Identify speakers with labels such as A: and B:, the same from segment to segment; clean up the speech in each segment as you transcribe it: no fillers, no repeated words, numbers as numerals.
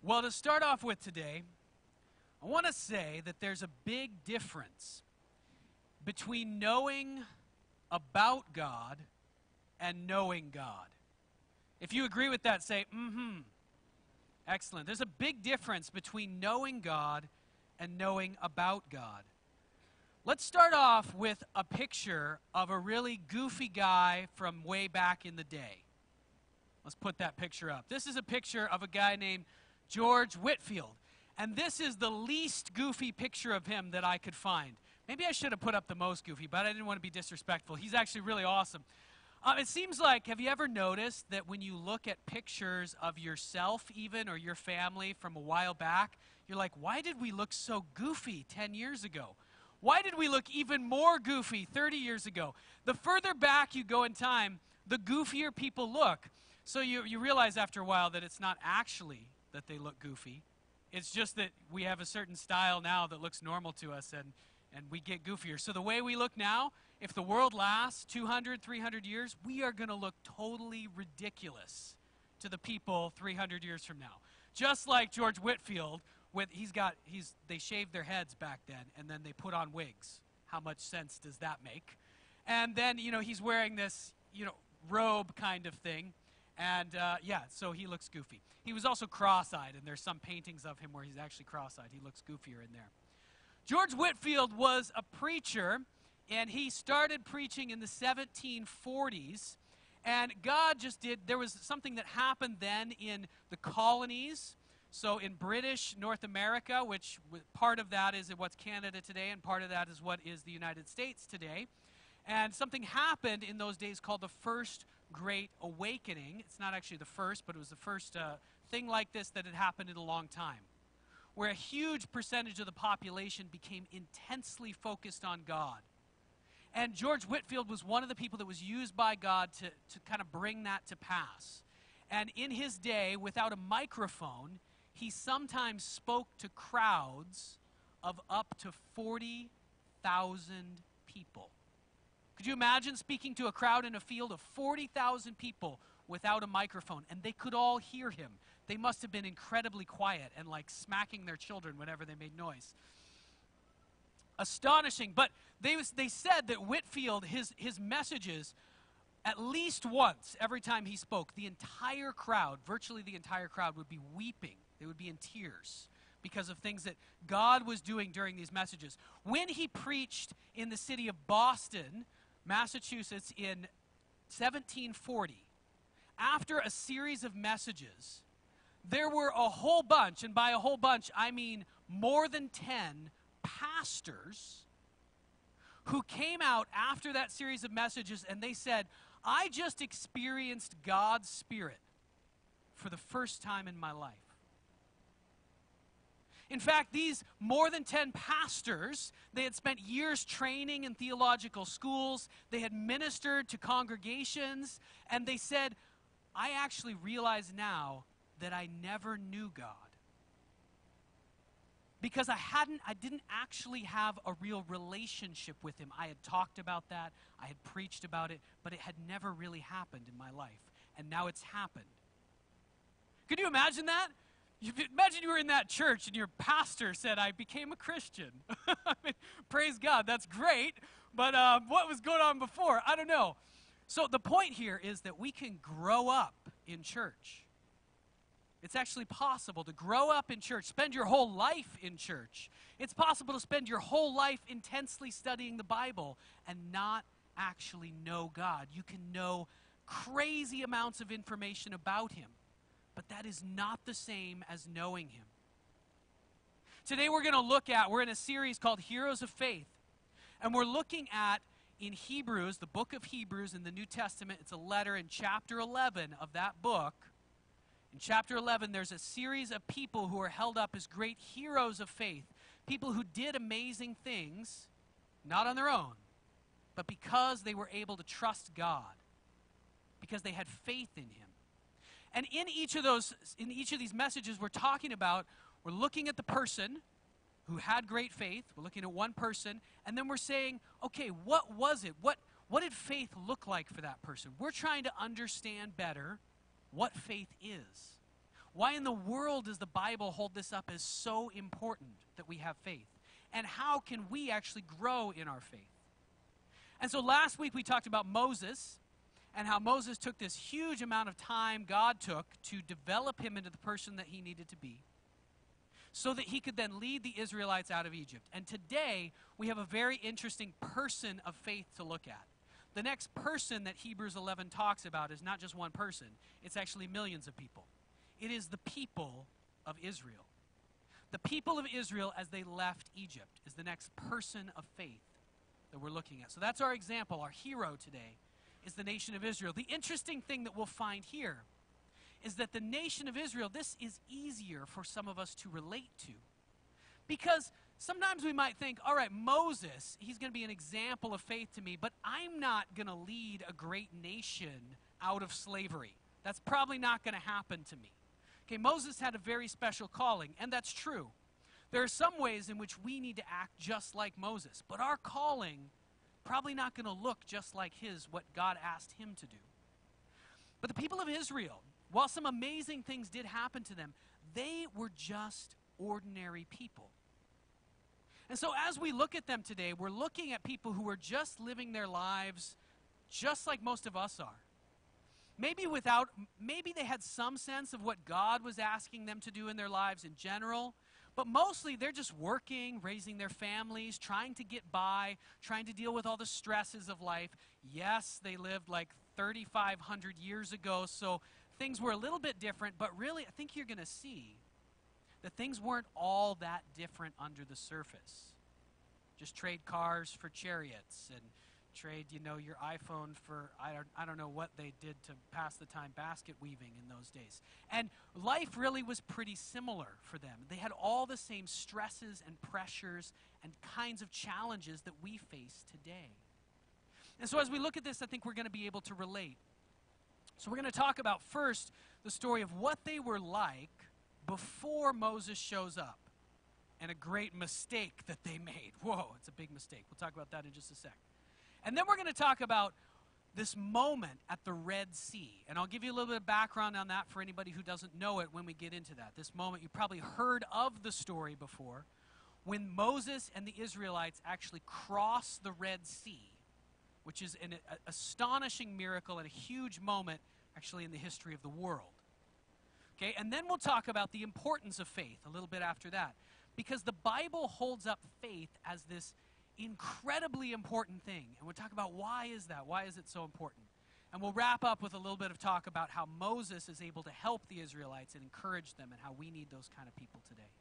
A: Well, to start off with today, I want to say that there's a big difference between knowing about God and knowing God. If you agree with that, say, mm-hmm. Excellent. There's a big difference between knowing God and knowing about God. Let's start off with a picture of a really goofy guy from way back in the day. Let's put that picture up. This is a picture of a guy named George Whitefield. And this is the least goofy picture of him that I could find. Maybe I should have put up the most goofy, but I didn't want to be disrespectful. He's actually really awesome. It seems like, have you ever noticed that when you look at pictures of yourself even or your family from a while back, you're like, why did we look so goofy 10 years ago? Why did we look even more goofy 30 years ago? The further back you go in time, the goofier people look. So you realize after a while that it's not actually that they look goofy. It's just that we have a certain style now that looks normal to us, and we get goofier. So the way we look now, if the world lasts 200, 300 years, we are going to look totally ridiculous to the people 300 years from now. Just like George Whitefield, they shaved their heads back then, and then they put on wigs. How much sense does that make? And then, he's wearing this, robe kind of thing. And, so he looks goofy. He was also cross-eyed, and there's some paintings of him where he's actually cross-eyed. He looks goofier in there. George Whitefield was a preacher, and he started preaching in the 1740s. And God there was something that happened then in the colonies. So in British North America, which part of that is what's Canada today, and part of that is what is the United States today. And something happened in those days called the First Great Awakening. It's not actually the first, but it was the first thing like this that had happened in a long time, where a huge percentage of the population became intensely focused on God. And George Whitefield was one of the people that was used by God to kind of bring that to pass. And in his day, without a microphone, he sometimes spoke to crowds of up to 40,000 people. Could you imagine speaking to a crowd in a field of 40,000 people without a microphone? And they could all hear him. They must have been incredibly quiet and like smacking their children whenever they made noise. Astonishing. But they said that Whitefield, his messages, at least once, every time he spoke, the entire crowd, virtually the entire crowd, would be weeping. They would be in tears because of things that God was doing during these messages. When he preached in the city of Boston, Massachusetts, in 1740, after a series of messages, there were a whole bunch, and by a whole bunch, I mean more than 10 pastors who came out after that series of messages, and they said, I just experienced God's Spirit for the first time in my life. In fact, these more than 10 pastors, they had spent years training in theological schools. They had ministered to congregations. And they said, I actually realize now that I never knew God. Because I didn't actually have a real relationship with him. I had talked about that. I had preached about it. But it had never really happened in my life. And now it's happened. Could you imagine that? Imagine you were in that church and your pastor said, I became a Christian. I mean, praise God, that's great. But what was going on before? I don't know. So the point here is that we can grow up in church. It's actually possible to grow up in church, spend your whole life in church. It's possible to spend your whole life intensely studying the Bible and not actually know God. You can know crazy amounts of information about him. But that is not the same as knowing him. Today we're in a series called Heroes of Faith. And we're looking at, in Hebrews, the book of Hebrews in the New Testament, it's a letter in chapter 11 of that book. In chapter 11, there's a series of people who are held up as great heroes of faith. People who did amazing things, not on their own, but because they were able to trust God. Because they had faith in him. And in each of these messages we're looking at the person who had great faith. We're looking at one person, and then we're saying, okay, what was it? What did faith look like for that person? We're trying to understand better what faith is. Why in the world does the Bible hold this up as so important that we have faith? And how can we actually grow in our faith? And so last week we talked about Moses and how Moses took this huge amount of time God took to develop him into the person that he needed to be so that he could then lead the Israelites out of Egypt. And today we have a very interesting person of faith to look at. The next person that Hebrews 11 talks about is not just one person. It's actually millions of people. It is the people of Israel. The people of Israel as they left Egypt is the next person of faith that we're looking at. So that's our example. Our hero today is the nation of Israel. The interesting thing that we'll find here is that the nation of Israel, this is easier for some of us to relate to. Because sometimes we might think, all right, Moses, he's going to be an example of faith to me, but I'm not going to lead a great nation out of slavery. That's probably not going to happen to me. Okay, Moses had a very special calling, and that's true. There are some ways in which we need to act just like Moses, but our calling probably not going to look just like his, what God asked him to do. But the people of Israel, while some amazing things did happen to them, they were just ordinary people. And so as we look at them today, we're looking at people who are just living their lives just like most of us are. Maybe they had some sense of what God was asking them to do in their lives in general, but mostly they're just working, raising their families, trying to get by, trying to deal with all the stresses of life. Yes, they lived like 3,500 years ago, so things were a little bit different, but really I think you're going to see that things weren't all that different under the surface. Just trade cars for chariots and trade, your iPhone for, I don't know what they did to pass the time basket weaving in those days. And life really was pretty similar for them. They had all the same stresses and pressures and kinds of challenges that we face today. And so as we look at this, I think we're going to be able to relate. So we're going to talk about first the story of what they were like before Moses shows up and a great mistake that they made. Whoa, it's a big mistake. We'll talk about that in just a sec. And then we're going to talk about this moment at the Red Sea. And I'll give you a little bit of background on that for anybody who doesn't know it when we get into that. This moment, you probably heard of the story before, when Moses and the Israelites actually cross the Red Sea, which is an astonishing miracle and a huge moment actually in the history of the world. Okay, and then we'll talk about the importance of faith a little bit after that, because the Bible holds up faith as this incredibly important thing. And we'll talk about why is that? Why is it so important? And we'll wrap up with a little bit of talk about how Moses is able to help the Israelites and encourage them and how we need those kind of people today.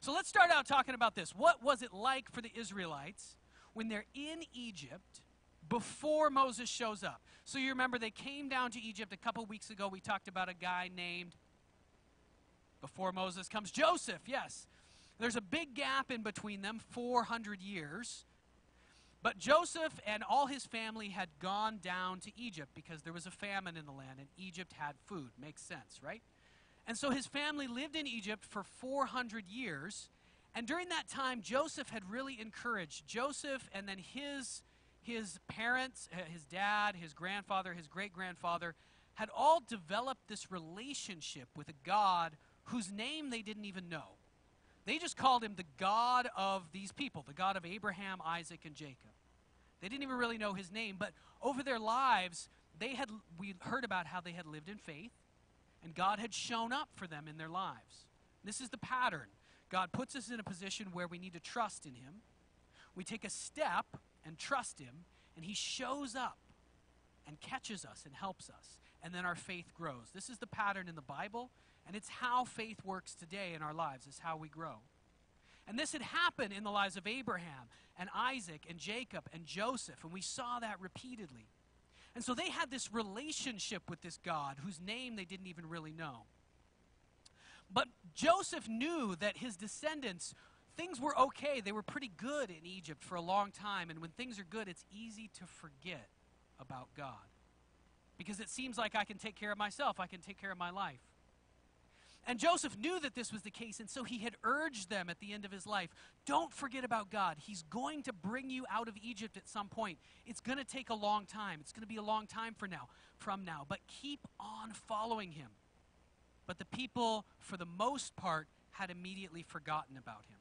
A: So let's start out talking about this. What was it like for the Israelites when they're in Egypt before Moses shows up? So you remember they came down to Egypt a couple weeks ago. We talked about a guy named, before Moses comes, Joseph, yes. There's a big gap in between them, 400 years. But Joseph and all his family had gone down to Egypt because there was a famine in the land and Egypt had food. Makes sense, right? And so his family lived in Egypt for 400 years. And during that time, Joseph had really encouraged Joseph and then his parents, his dad, his grandfather, his great-grandfather, had all developed this relationship with a God whose name they didn't even know. They just called him the God of these people, the God of Abraham, Isaac, and Jacob. They didn't even really know his name, but over their lives, we heard about how they had lived in faith, and God had shown up for them in their lives. This is the pattern. God puts us in a position where we need to trust in him. We take a step and trust him, and he shows up and catches us and helps us, and then our faith grows. This is the pattern in the Bible, and it's how faith works today in our lives. It's how we grow. And this had happened in the lives of Abraham and Isaac and Jacob and Joseph, and we saw that repeatedly. And so they had this relationship with this God whose name they didn't even really know. But Joseph knew that his descendants, things were okay. They were pretty good in Egypt for a long time, and when things are good, it's easy to forget about God. Because it seems like I can take care of myself. I can take care of my life. And Joseph knew that this was the case, and so he had urged them at the end of his life, don't forget about God. He's going to bring you out of Egypt at some point. It's going to take a long time. It's going to be a long time from now, but keep on following him. but the people, for the most part, had immediately forgotten about him.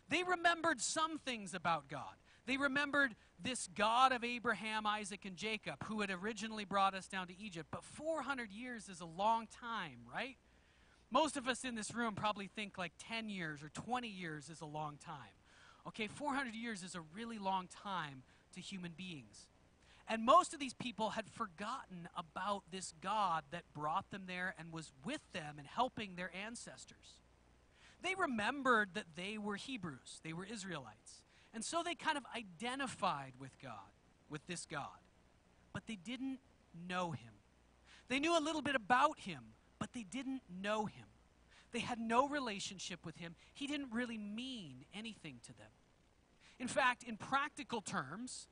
A: They remembered some things about God. They remembered this God of Abraham, Isaac, and Jacob, who had originally brought us down to Egypt. But 400 years is a long time, right? Most of us in this room probably think like 10 years or 20 years is a long time. Okay, 400 years is a really long time to human beings. And most of these people had forgotten about this God that brought them there and was with them and helping their ancestors. They remembered that they were Hebrews, they were Israelites. And so they kind of identified with God, with this God. But they didn't know him. They knew a little bit about him, but they didn't know him. They had no relationship with him. He didn't really mean anything to them. In fact, in practical terms,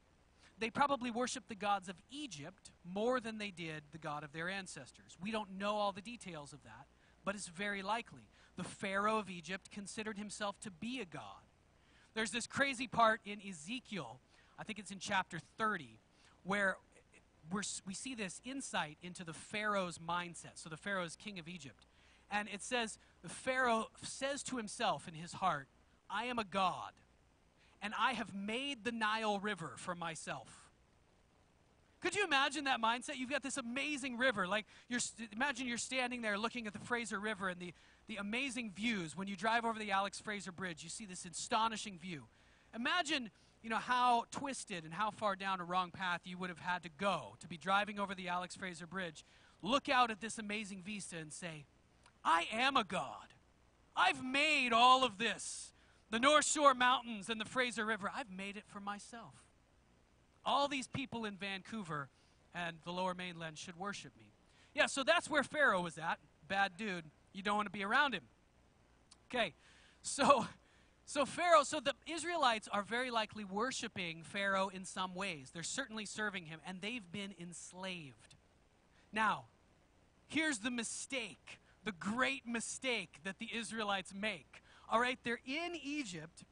A: they probably worshiped the gods of Egypt more than they did the God of their ancestors. We don't know all the details of that, but it's very likely. The Pharaoh of Egypt considered himself to be a god. There's this crazy part in Ezekiel, I think it's in chapter 30, where we see this insight into the Pharaoh's mindset. So the Pharaoh is king of Egypt. And it says, the Pharaoh says to himself in his heart, I am a god, and I have made the Nile River for myself. Could you imagine that mindset? You've got this amazing river. Like, imagine you're standing there looking at the Fraser River and the amazing views. When you drive over the Alex Fraser Bridge, you see this astonishing view. Imagine, how twisted and how far down a wrong path you would have had to go to be driving over the Alex Fraser Bridge, look out at this amazing vista and say, I am a god. I've made all of this. The North Shore Mountains and the Fraser River, I've made it for myself. All these people in Vancouver and the Lower Mainland should worship me. Yeah, so that's where Pharaoh was at. Bad dude. You don't want to be around him. Okay, so the Israelites are very likely worshiping Pharaoh in some ways. They're certainly serving him, and they've been enslaved. Now, here's the mistake, the great mistake that the Israelites make. All right, they're in Egypt,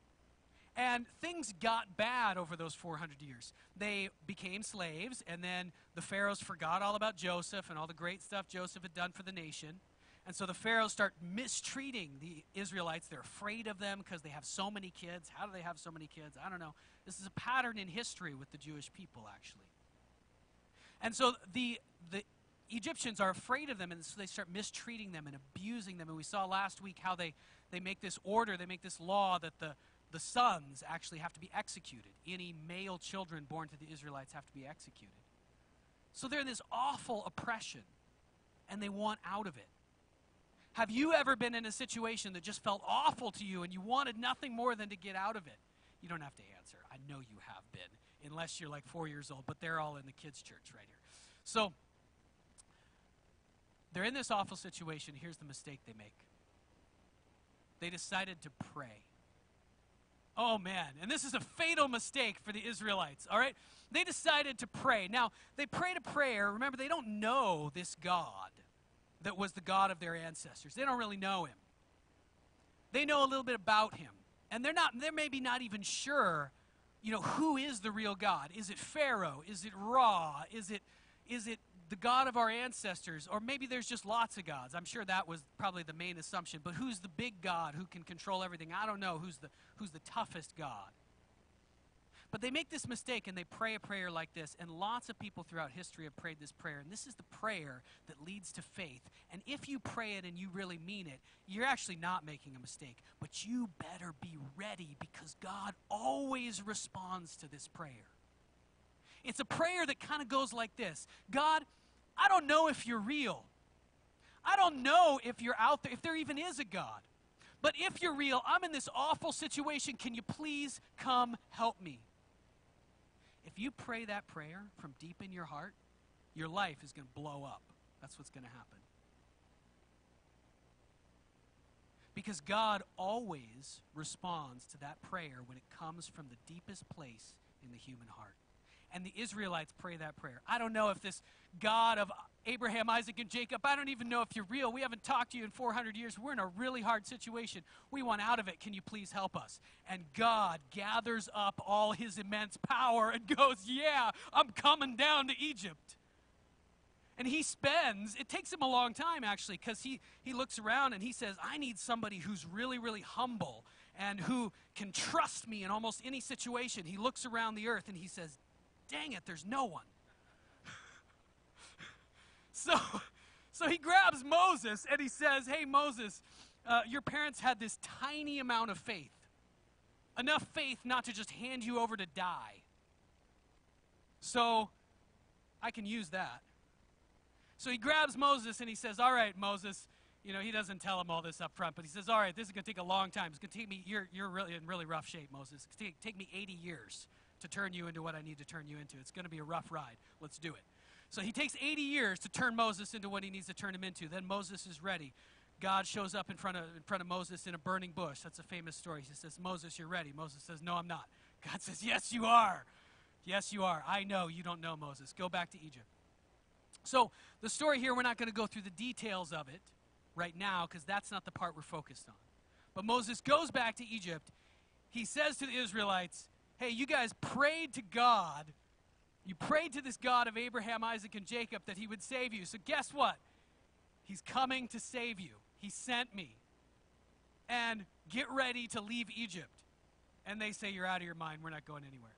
A: and things got bad over those 400 years. They became slaves, and then the pharaohs forgot all about Joseph and all the great stuff Joseph had done for the nation. And so the pharaohs start mistreating the Israelites. They're afraid of them because they have so many kids. How do they have so many kids? I don't know. This is a pattern in history with the Jewish people, actually. And so the Egyptians are afraid of them, and so they start mistreating them and abusing them. And we saw last week how they make this order, they make this law that the sons actually have to be executed. Any male children born to the Israelites have to be executed. So they're in this awful oppression, and they want out of it. Have you ever been in a situation that just felt awful to you and you wanted nothing more than to get out of it? You don't have to answer. I know you have been, unless you're like 4 years old, but they're all in the kids' church right here. So they're in this awful situation. Here's the mistake they make. They decided to pray. Oh, man. And this is a fatal mistake for the Israelites, all right? They decided to pray. Now, they prayed a prayer. Remember, they don't know this God that was the God of their ancestors. They don't really know him. They know a little bit about him. And they're maybe not even sure, who is the real God? Is it Pharaoh? Is it Ra? Is it the God of our ancestors? Or maybe there's just lots of gods. I'm sure that was probably the main assumption. But who's the big God who can control everything? I don't know who's the toughest God. But they make this mistake and they pray a prayer like this, and lots of people throughout history have prayed this prayer, and this is the prayer that leads to faith. And if you pray it and you really mean it, you're actually not making a mistake, but you better be ready because God always responds to this prayer. It's a prayer that kind of goes like this. God, I don't know if you're real. I don't know if you're out there, if there even is a God. But if you're real, I'm in this awful situation. Can you please come help me? If you pray that prayer from deep in your heart, your life is going to blow up. That's what's going to happen. Because God always responds to that prayer when it comes from the deepest place in the human heart. And the Israelites pray that prayer. I don't know if this God of Abraham, Isaac, and Jacob, I don't even know if you're real. We haven't talked to you in 400 years. We're in a really hard situation. We want out of it. Can you please help us? And God gathers up all his immense power and goes, yeah, I'm coming down to Egypt. And it takes him a long time actually, because he looks around and he says, I need somebody who's really, really humble and who can trust me in almost any situation. He looks around the earth and he says, dang it, there's no one. So he grabs Moses and he says, hey, Moses, your parents had this tiny amount of faith. Enough faith not to just hand you over to die. So I can use that. So he grabs Moses and he says, all right, Moses, he doesn't tell him all this up front, but he says, all right, this is going to take a long time. It's going to take me, you're really in really rough shape, Moses. It's going to take me 80 years to turn you into what I need to turn you into. It's going to be a rough ride. Let's do it. So he takes 80 years to turn Moses into what he needs to turn him into. Then Moses is ready. God shows up in front of Moses in a burning bush. That's a famous story. He says, Moses, you're ready. Moses says, no, I'm not. God says, yes, you are. Yes, you are. I know you don't know, Moses. Go back to Egypt. So the story here, we're not going to go through the details of it right now because that's not the part we're focused on. But Moses goes back to Egypt. He says to the Israelites, hey, you guys prayed to God. You prayed to this God of Abraham, Isaac, and Jacob that he would save you. So guess what? He's coming to save you. He sent me. And get ready to leave Egypt. And they say, you're out of your mind. We're not going anywhere.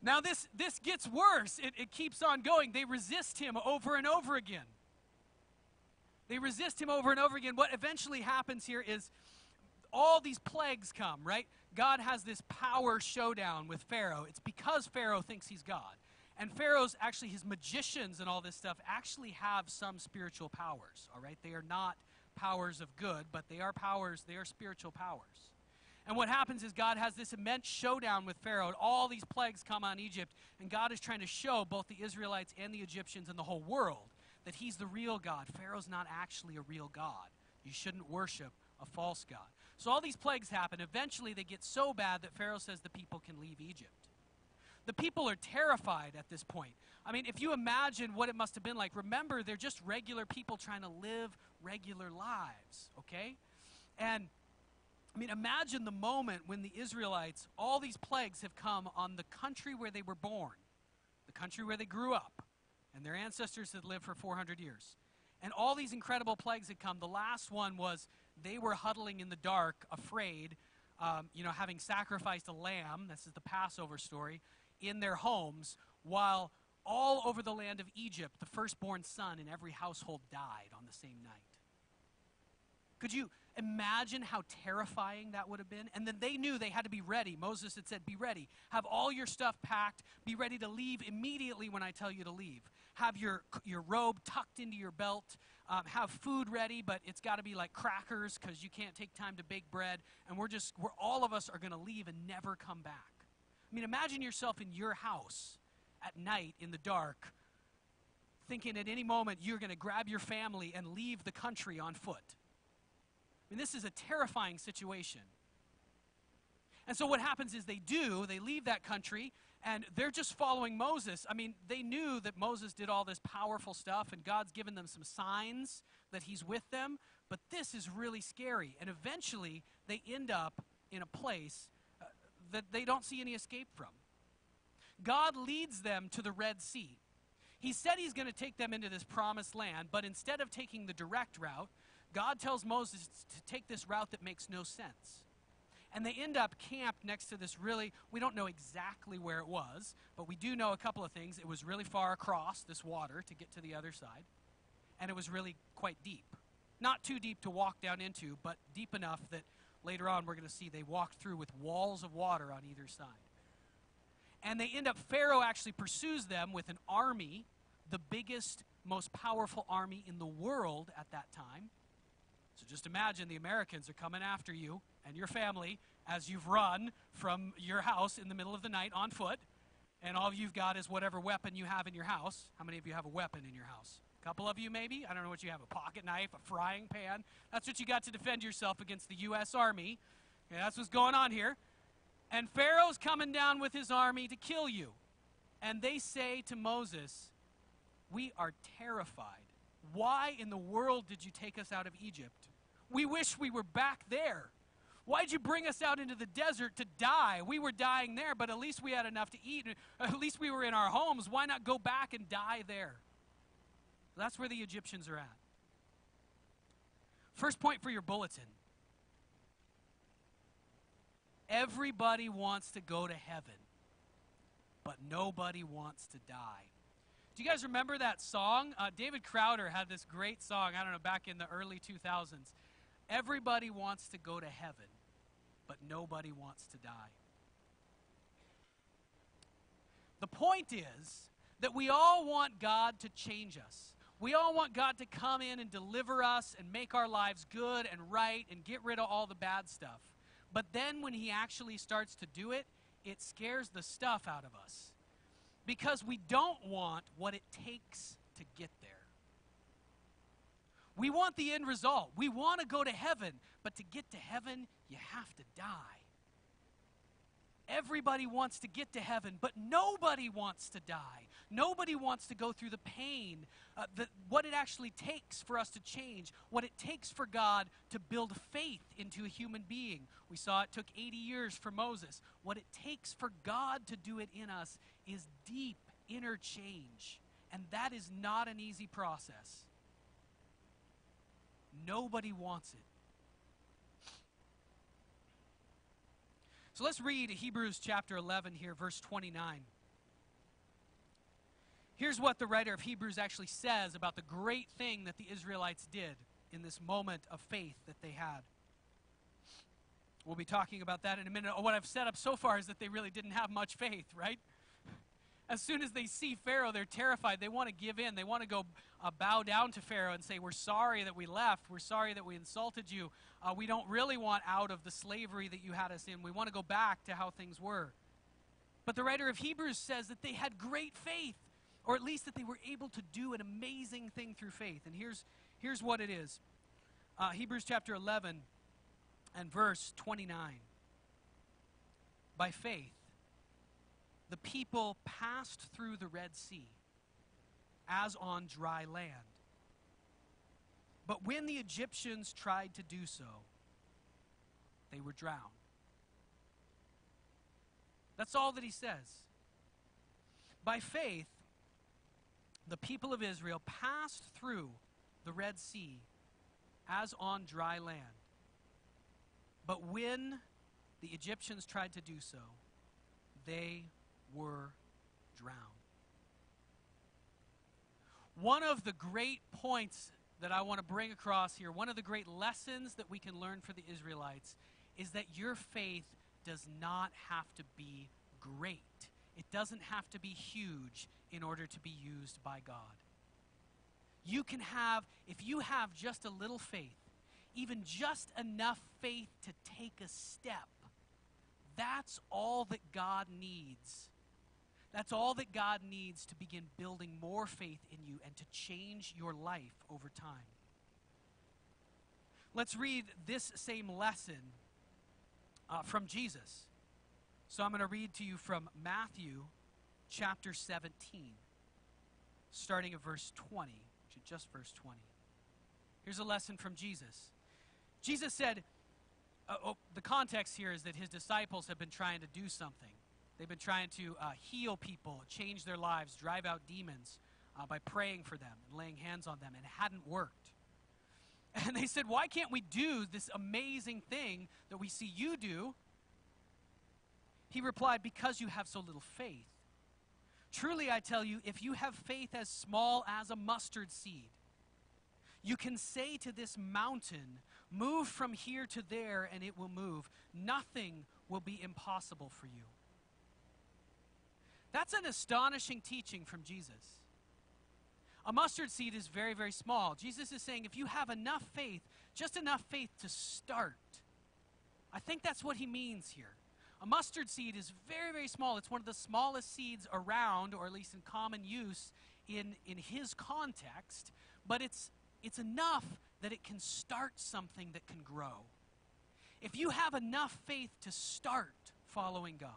A: Now this gets worse. It keeps on going. They resist him over and over again. They resist him over and over again. What eventually happens here is all these plagues come, right? God has this power showdown with Pharaoh. It's because Pharaoh thinks he's God. And Pharaoh's actually, his magicians and all this stuff actually have some spiritual powers, all right? They are not powers of good, but they are powers, they are spiritual powers. And what happens is God has this immense showdown with Pharaoh, and all these plagues come on Egypt, and God is trying to show both the Israelites and the Egyptians and the whole world that he's the real God. Pharaoh's not actually a real God. You shouldn't worship a false God. So all these plagues happen. Eventually they get so bad that Pharaoh says the people can leave Egypt. The people are terrified at this point. I mean, if you imagine what it must have been like, remember, they're just regular people trying to live regular lives, okay? And I mean, imagine the moment when the Israelites, all these plagues have come on the country where they were born, the country where they grew up, and their ancestors had lived for 400 years. And all these incredible plagues had come. The last one was they were huddling in the dark, afraid, having sacrificed a lamb, this is the Passover story, in their homes, while all over the land of Egypt, the firstborn son in every household died on the same night. Could you imagine how terrifying that would have been? And then they knew they had to be ready. Moses had said, be ready. Have all your stuff packed. Be ready to leave immediately when I tell you to leave. Have your robe tucked into your belt. Have food ready, but it's got to be like crackers because you can't take time to bake bread. And we're all of us are going to leave and never come back. I mean, imagine yourself in your house at night in the dark, thinking at any moment you're going to grab your family and leave the country on foot. I mean, this is a terrifying situation. And so what happens is they leave that country, and they're just following Moses. I mean, they knew that Moses did all this powerful stuff, and God's given them some signs that he's with them, but this is really scary. And eventually, they end up in a place that they don't see any escape from. God leads them to the Red Sea. He said he's going to take them into this promised land, but instead of taking the direct route, God tells Moses to take this route that makes no sense. And they end up camped next to this we don't know exactly where it was, but we do know a couple of things. It was really far across this water to get to the other side, and it was really quite deep. Not too deep to walk down into, but deep enough that later on we're going to see they walked through with walls of water on either side. And they end up, Pharaoh actually pursues them with an army, the biggest, most powerful army in the world at that time. So just imagine the Americans are coming after you and your family as you've run from your house in the middle of the night on foot, and all you've got is whatever weapon you have in your house. How many of you have a weapon in your house? A couple of you maybe? I don't know what you have, a pocket knife, a frying pan. That's what you got to defend yourself against the U.S. Army. Okay, that's what's going on here. And Pharaoh's coming down with his army to kill you. And they say to Moses, we are terrified. Why in the world did you take us out of Egypt? We wish we were back there. Why'd you bring us out into the desert to die? We were dying there, but at least we had enough to eat. At least we were in our homes. Why not go back and die there? That's where the Egyptians are at. First point for your bulletin. Everybody wants to go to heaven, but nobody wants to die. Do you guys remember that song? David Crowder had this great song, I don't know, back in the early 2000s. Everybody wants to go to heaven, but nobody wants to die. The point is that we all want God to change us. We all want God to come in and deliver us and make our lives good and right and get rid of all the bad stuff. But then when he actually starts to do it, it scares the stuff out of us. Because we don't want what it takes to get there. We want the end result. We want to go to heaven, but to get to heaven, you have to die. Everybody wants to get to heaven, but nobody wants to die. Nobody wants to go through the pain, what it actually takes for us to change, what it takes for God to build faith into a human being. We saw it took 80 years for Moses. What it takes for God to do it in us is deep inner change, and that is not an easy process. Nobody wants it. So let's read Hebrews chapter 11 here, verse 29. Here's what the writer of Hebrews actually says about the great thing that the Israelites did in this moment of faith that they had. We'll be talking about that in a minute. What I've set up so far is that they really didn't have much faith, right? As soon as they see Pharaoh, they're terrified. They want to give in. They want to go bow down to Pharaoh and say, we're sorry that we left. We're sorry that we insulted you. We don't really want out of the slavery that you had us in. We want to go back to how things were. But the writer of Hebrews says that they had great faith, or at least that they were able to do an amazing thing through faith. And here's what it is. Hebrews chapter 11 and verse 29. By faith, the people passed through the Red Sea as on dry land. But when the Egyptians tried to do so, they were drowned. That's all that he says. By faith, the people of Israel passed through the Red Sea as on dry land. But when the Egyptians tried to do so, they were drowned. One of the great points that I want to bring across here, one of the great lessons that we can learn for the Israelites, is that your faith does not have to be great. It doesn't have to be huge in order to be used by God. You can have, if you have just a little faith, even just enough faith to take a step, that's all that God needs. That's all that God needs to begin building more faith in you and to change your life over time. Let's read this same lesson from Jesus. So I'm going to read to you from Matthew chapter 17, starting at verse 20, just verse 20. Here's a lesson from Jesus. Jesus said, the context here is that his disciples have been trying to do something. They've been trying to heal people, change their lives, drive out demons by praying for them and laying hands on them, and it hadn't worked. And they said, why can't we do this amazing thing that we see you do? He replied, because you have so little faith. Truly, I tell you, if you have faith as small as a mustard seed, you can say to this mountain, move from here to there, and it will move. Nothing will be impossible for you. That's an astonishing teaching from Jesus. A mustard seed is very, very small. Jesus is saying if you have enough faith, just enough faith to start. I think that's what he means here. A mustard seed is very, very small. It's one of the smallest seeds around, or at least in common use in his context, but it's enough that it can start something that can grow. If you have enough faith to start following God,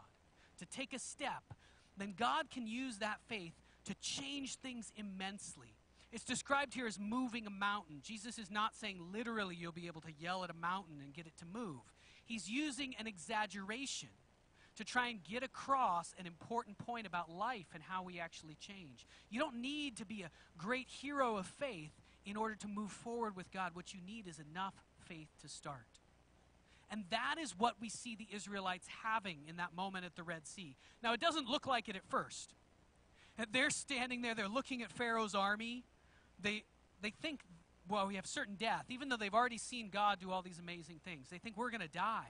A: to take a step, then God can use that faith to change things immensely. It's described here as moving a mountain. Jesus is not saying literally you'll be able to yell at a mountain and get it to move. He's using an exaggeration to try and get across an important point about life and how we actually change. You don't need to be a great hero of faith in order to move forward with God. What you need is enough faith to start. And that is what we see the Israelites having in that moment at the Red Sea. Now, it doesn't look like it at first. They're standing there, they're looking at Pharaoh's army. They think, well, we have certain death, even though they've already seen God do all these amazing things. They think we're going to die.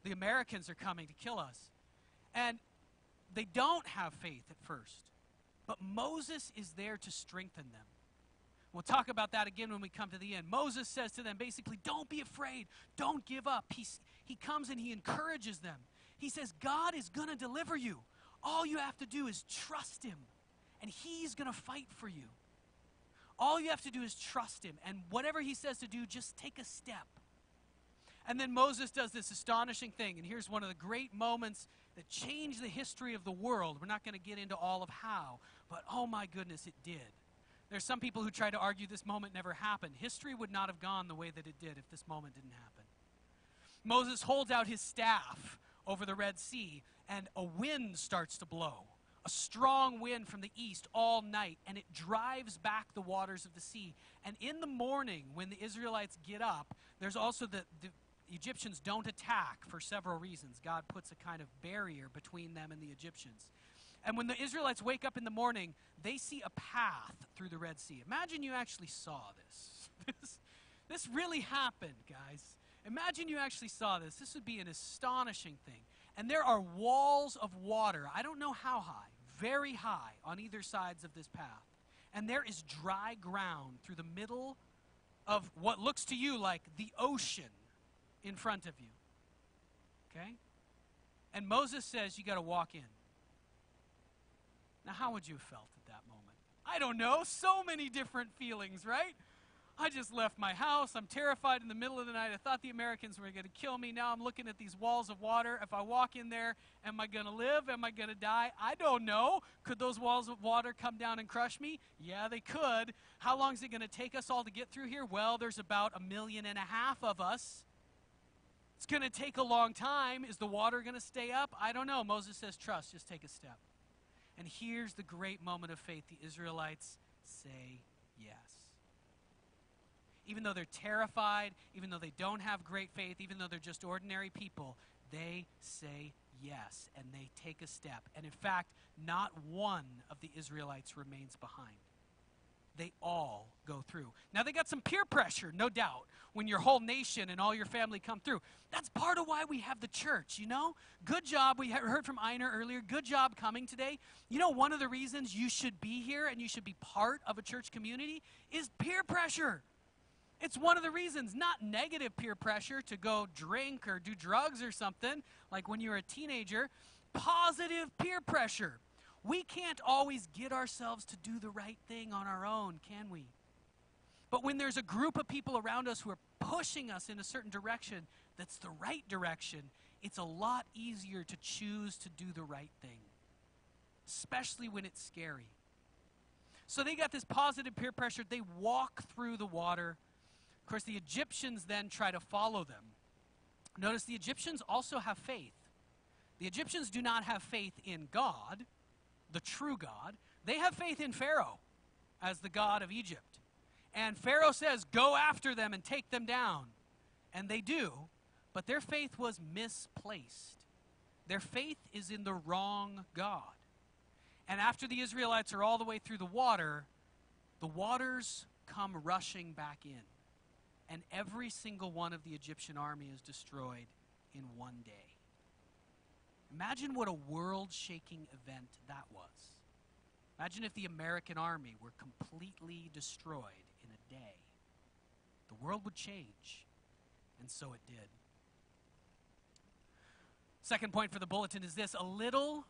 A: The Americans are coming to kill us. And they don't have faith at first. But Moses is there to strengthen them. We'll talk about that again when we come to the end. Moses says to them, basically, don't be afraid. Don't give up. He comes and he encourages them. He says, God is going to deliver you. All you have to do is trust him. And he's going to fight for you. All you have to do is trust him. And whatever he says to do, just take a step. And then Moses does this astonishing thing. And here's one of the great moments that changed the history of the world. We're not going to get into all of how, but oh my goodness, it did. There's some people who try to argue this moment never happened. History would not have gone the way that it did if this moment didn't happen. Moses holds out his staff over the Red Sea, and a wind starts to blow. A strong wind from the east all night, and it drives back the waters of the sea. And in the morning, when the Israelites get up, there's also the Egyptians don't attack for several reasons. God puts a kind of barrier between them and the Egyptians. And when the Israelites wake up in the morning, they see a path through the Red Sea. Imagine you actually saw this. This really happened, guys. Imagine you actually saw this. This would be an astonishing thing. And there are walls of water, I don't know how high, very high on either sides of this path. And there is dry ground through the middle of what looks to you like the ocean in front of you. Okay? And Moses says you got to walk in. Now, how would you have felt at that moment? I don't know. So many different feelings, right? I just left my house. I'm terrified in the middle of the night. I thought the Americans were going to kill me. Now I'm looking at these walls of water. If I walk in there, am I going to live? Am I going to die? I don't know. Could those walls of water come down and crush me? Yeah, they could. How long is it going to take us all to get through here? Well, there's about 1.5 million of us. It's going to take a long time. Is the water going to stay up? I don't know. Moses says, trust, just take a step. And here's the great moment of faith. The Israelites say yes. Even though they're terrified, even though they don't have great faith, even though they're just ordinary people, they say yes, and they take a step. And in fact, not one of the Israelites remains behind. They all go through. Now, they got some peer pressure, no doubt, when your whole nation and all your family come through. That's part of why we have the church, you know? Good job. We heard from Einar earlier. Good job coming today. You know, one of the reasons you should be here and you should be part of a church community is peer pressure. It's one of the reasons, not negative peer pressure to go drink or do drugs or something, like when you were a teenager. Positive peer pressure. We can't always get ourselves to do the right thing on our own, can we? But when there's a group of people around us who are pushing us in a certain direction that's the right direction, it's a lot easier to choose to do the right thing, especially when it's scary. So they got this positive peer pressure. They walk through the water. Of course, the Egyptians then try to follow them. Notice the Egyptians also have faith. The Egyptians do not have faith in God, the true God. They have faith in Pharaoh as the God of Egypt. And Pharaoh says, go after them and take them down. And they do, but their faith was misplaced. Their faith is in the wrong God. And after the Israelites are all the way through the waters come rushing back in. And every single one of the Egyptian army is destroyed in one day. Imagine what a world-shaking event that was. Imagine if the American army were completely destroyed in a day. The world would change, and so it did. Second point for the bulletin is this: a little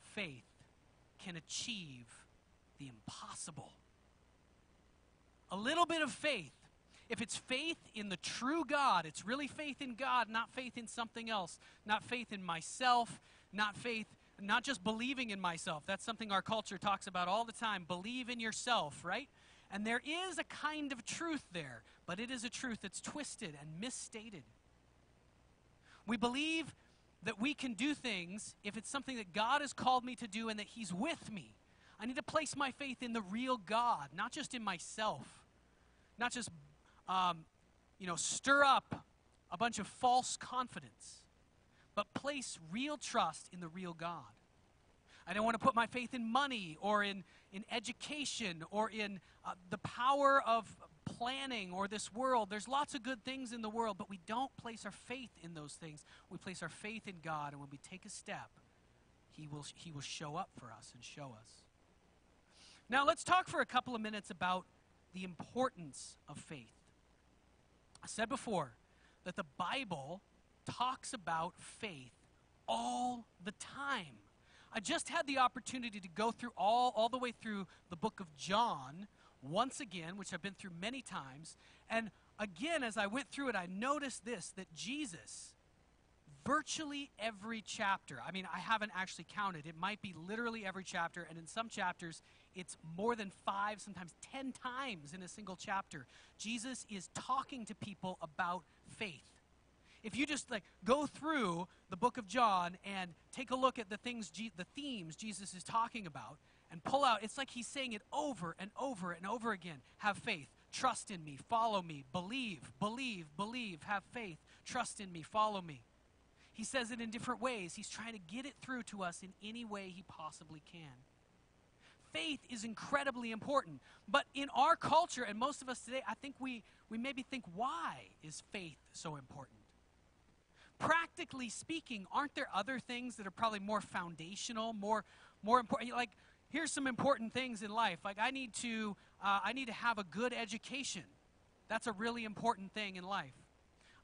A: faith can achieve the impossible. A little bit of faith. If it's faith in the true God, it's really faith in God, not faith in something else, not faith in myself, not just believing in myself. That's something our culture talks about all the time. Believe in yourself, right? And there is a kind of truth there, but it is a truth that's twisted and misstated. We believe that we can do things if it's something that God has called me to do and that He's with me. I need to place my faith in the real God, not just in myself. Not just, stir up a bunch of false confidence, but place real trust in the real God. I don't want to put my faith in money or in education or in the power of planning or this world. There's lots of good things in the world, but we don't place our faith in those things. We place our faith in God, and when we take a step, He will show up for us and show us. Now let's talk for a couple of minutes about the importance of faith. I said before that the Bible talks about faith all the time. I just had the opportunity to go through all the way through the book of John once again, which I've been through many times. And again, as I went through it, I noticed this, that Jesus, virtually every chapter, I mean, I haven't actually counted. It might be literally every chapter, and in some chapters, it's more than 5, sometimes 10 times in a single chapter. Jesus is talking to people about faith. If you just go through the book of John and take a look at the themes Jesus is talking about and pull out, it's like he's saying it over and over and over again. Have faith, trust in me, follow me, believe, have faith, trust in me, follow me. He says it in different ways. He's trying to get it through to us in any way he possibly can. Faith is incredibly important. But in our culture, and most of us today, I think we maybe think, why is faith so important? Practically speaking, aren't there other things that are probably more foundational, more important? Like, here's some important things in life. Like, I need to have a good education. That's a really important thing in life.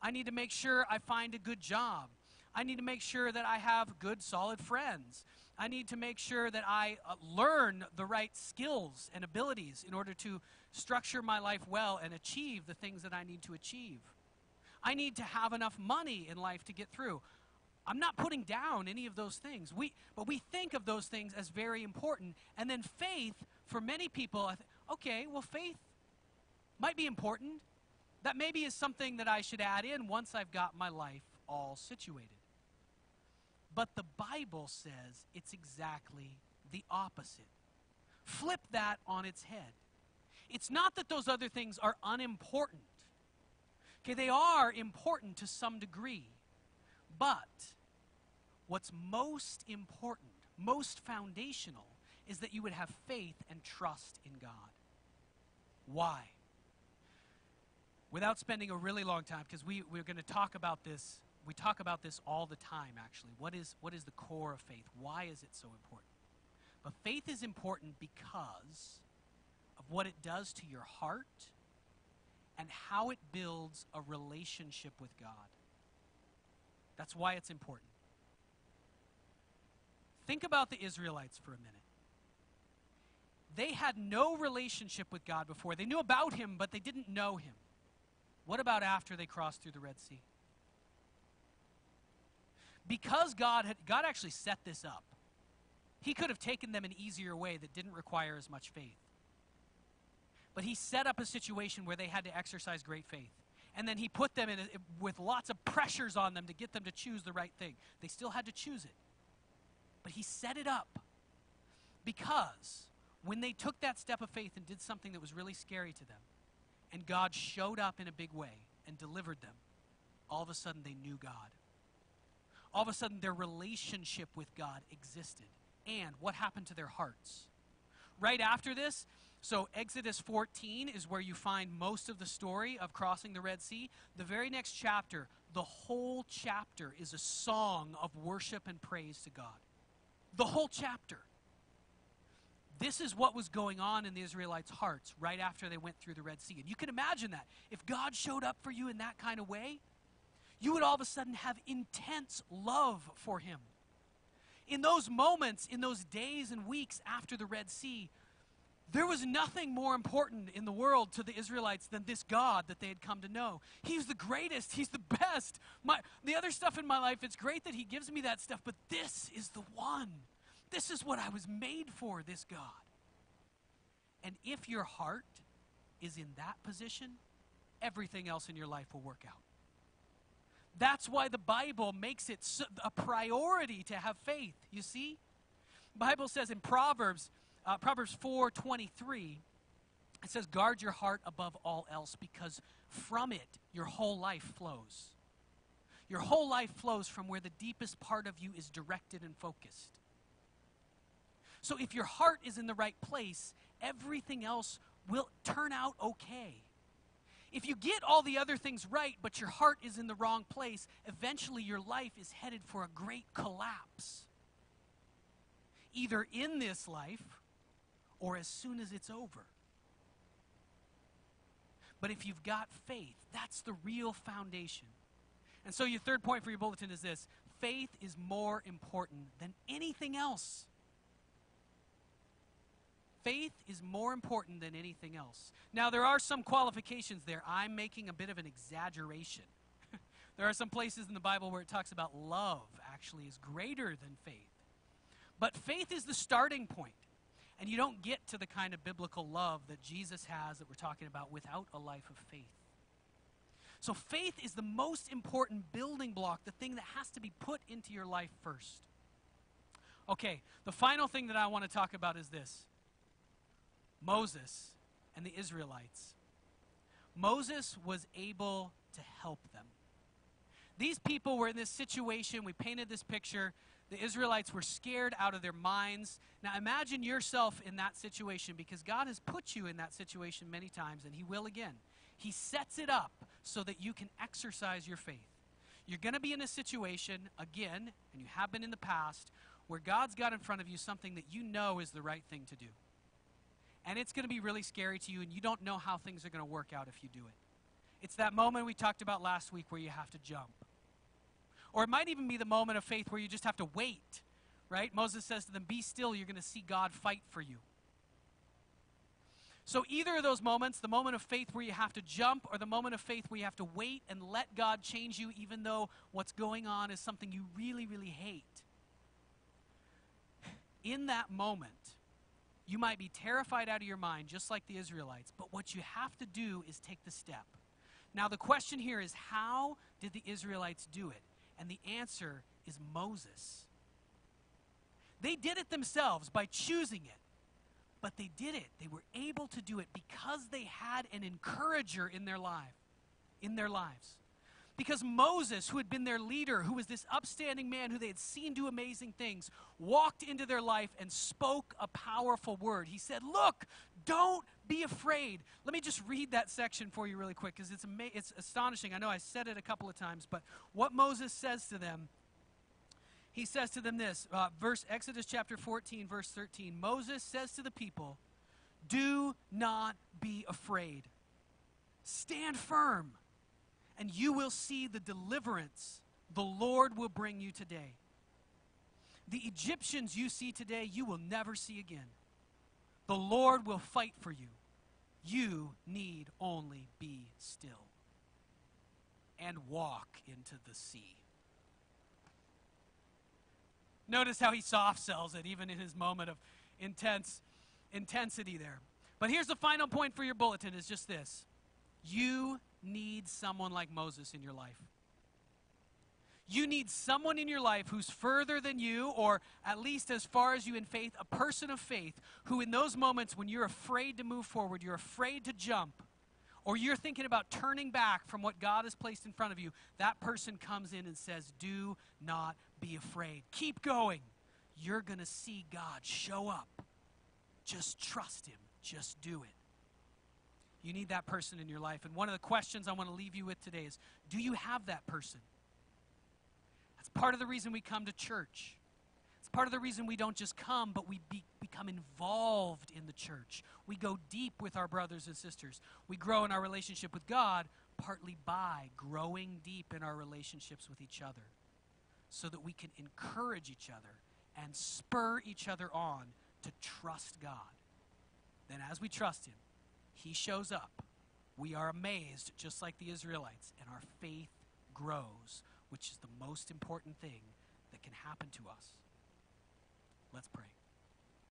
A: I need to make sure I find a good job. I need to make sure that I have good, solid friends. I need to make sure that I learn the right skills and abilities in order to structure my life well and achieve the things that I need to achieve. I need to have enough money in life to get through. I'm not putting down any of those things. But we think of those things as very important. And then faith, for many people, faith might be important. That maybe is something that I should add in once I've got my life all situated. But the Bible says it's exactly the opposite. Flip that on its head. It's not that those other things are unimportant. Okay, they are important to some degree. But what's most important, most foundational, is that you would have faith and trust in God. Why? Without spending a really long time, because we're going to talk about this. We talk about this all the time, actually. What is the core of faith? Why is it so important? But faith is important because of what it does to your heart and how it builds a relationship with God. That's why it's important. Think about the Israelites for a minute. They had no relationship with God before. They knew about Him, but they didn't know Him. What about after they crossed through the Red Sea? Because God actually set this up. He could have taken them an easier way that didn't require as much faith. But He set up a situation where they had to exercise great faith. And then He put them with lots of pressures on them to get them to choose the right thing. They still had to choose it. But He set it up because when they took that step of faith and did something that was really scary to them, and God showed up in a big way and delivered them, all of a sudden they knew God. All of a sudden their relationship with God existed. And what happened to their hearts? Right after this, so Exodus 14 is where you find most of the story of crossing the Red Sea. The very next chapter, the whole chapter is a song of worship and praise to God. The whole chapter. This is what was going on in the Israelites' hearts right after they went through the Red Sea. And you can imagine that. If God showed up for you in that kind of way, you would all of a sudden have intense love for Him. In those moments, in those days and weeks after the Red Sea, there was nothing more important in the world to the Israelites than this God that they had come to know. He's the greatest. He's the best. The other stuff in my life, it's great that He gives me that stuff, but this is the one. This is what I was made for, this God. And if your heart is in that position, everything else in your life will work out. That's why the Bible makes it a priority to have faith, you see? The Bible says in Proverbs 4:23, it says, guard your heart above all else, because from it your whole life flows. Your whole life flows from where the deepest part of you is directed and focused. So if your heart is in the right place, everything else will turn out okay. If you get all the other things right, but your heart is in the wrong place, eventually your life is headed for a great collapse. Either in this life or as soon as it's over. But if you've got faith, that's the real foundation. And so your third point for your bulletin is this: faith is more important than anything else. Faith is more important than anything else. Now, there are some qualifications there. I'm making a bit of an exaggeration. There are some places in the Bible where it talks about love actually is greater than faith. But faith is the starting point. And you don't get to the kind of biblical love that Jesus has that we're talking about without a life of faith. So faith is the most important building block, the thing that has to be put into your life first. Okay, the final thing that I want to talk about is this: Moses and the Israelites. Moses was able to help them. These people were in this situation. We painted this picture. The Israelites were scared out of their minds. Now imagine yourself in that situation, because God has put you in that situation many times, and he will again. He sets it up so that you can exercise your faith. You're going to be in a situation again, and you have been in the past, where God's got in front of you something that you know is the right thing to do. And it's going to be really scary to you, and you don't know how things are going to work out if you do it. It's that moment we talked about last week where you have to jump. Or it might even be the moment of faith where you just have to wait, right? Moses says to them, be still, you're going to see God fight for you. So either of those moments, the moment of faith where you have to jump, or the moment of faith where you have to wait and let God change you even though what's going on is something you really, really hate. In that moment, you might be terrified out of your mind, just like the Israelites, but what you have to do is take the step. Now the question here is, how did the Israelites do it? And the answer is Moses. They did it themselves by choosing it. But they did it. They were able to do it because they had an encourager in their lives. Because Moses, who had been their leader, who was this upstanding man who they had seen do amazing things, walked into their life and spoke a powerful word. He said, look, don't be afraid. Let me just read that section for you really quick, because it's astonishing. I know I said it a couple of times, but what Moses says to them, he says to them this, Exodus chapter 14, verse 13. Moses says to the people, do not be afraid. Stand firm, and you will see the deliverance the Lord will bring you today. The Egyptians you see today, you will never see again. The Lord will fight for you. You need only be still and walk into the sea. Notice how he soft sells it, even in his moment of intensity there. But here's the final point for your bulletin, is just this. You need someone like Moses in your life. You need someone in your life who's further than you, or at least as far as you in faith, a person of faith, who in those moments when you're afraid to move forward, you're afraid to jump, or you're thinking about turning back from what God has placed in front of you, that person comes in and says, do not be afraid. Keep going. You're going to see God show up. Just trust him. Just do it. You need that person in your life. And one of the questions I want to leave you with today is, do you have that person? That's part of the reason we come to church. It's part of the reason we don't just come, but we become involved in the church. We go deep with our brothers and sisters. We grow in our relationship with God, partly by growing deep in our relationships with each other, so that we can encourage each other and spur each other on to trust God. Then as we trust him, he shows up. We are amazed, just like the Israelites, and our faith grows, which is the most important thing that can happen to us. Let's pray.